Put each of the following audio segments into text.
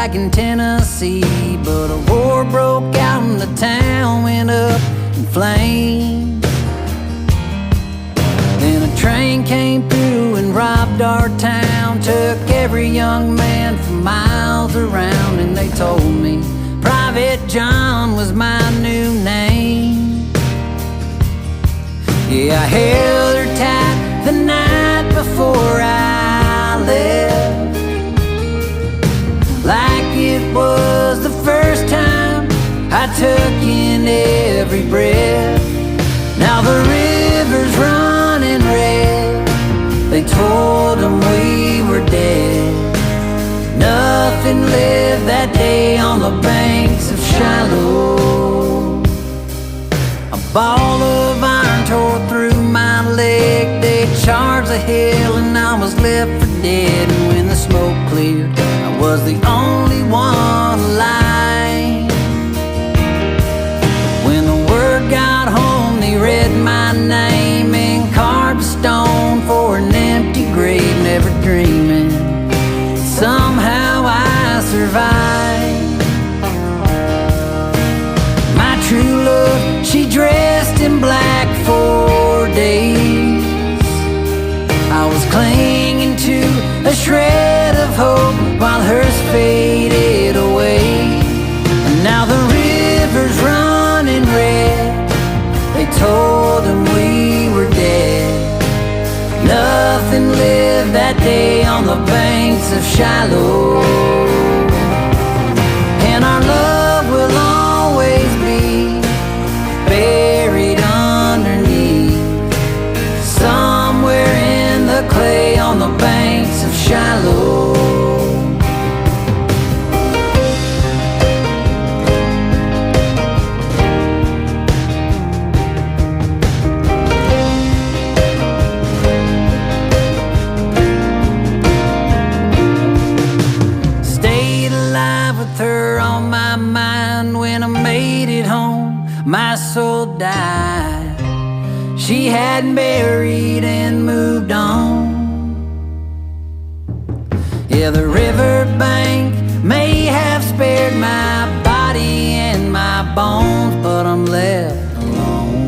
like in Tennessee, but a war broke out and the town went up in flames. Then a train came through and robbed our town, took every young man for miles around, and they told me Private John was my new name. Yeah, I held her tight the night before I left, like it was the first time I took in every breath. Now the river's running red, they told them we were dead. Nothing lived that day on the banks of Shiloh. A ball of iron tore through my leg. They charged the hill and I was left for dead. And when the smoke cleared, I was the only one alive. When the word got home, they read my name and carved a stone for an empty grave, never dreaming somehow I survived. My true love, she dressed in black for days. I was clinging to a shred of hope while hers faded away. And now the river's running red, they told them we were dead. Nothing lived that day on the banks of Shiloh. And our love will always be buried underneath, somewhere in the clay on the banks of Shiloh. Her on my mind when I made it home, my soul died. She had married and moved on. Yeah, the riverbank may have spared my body and my bones, but I'm left alone.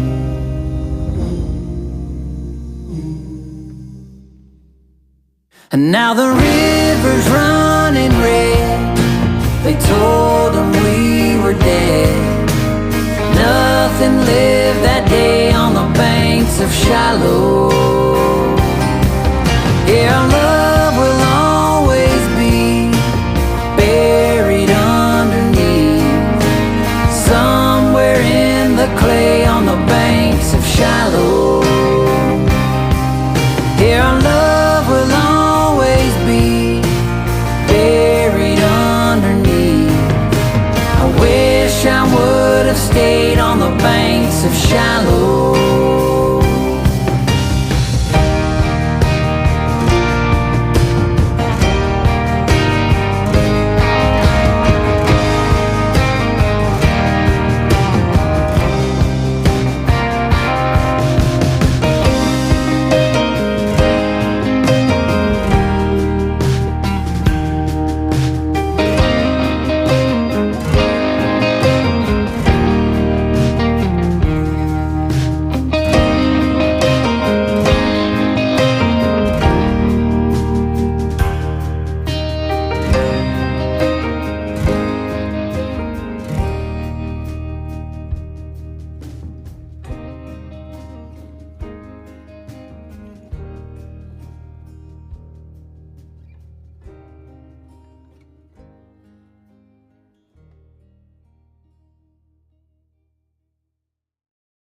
And now the river's running red, they told them we were dead. Nothing lived that day on the banks of Shiloh. Yeah,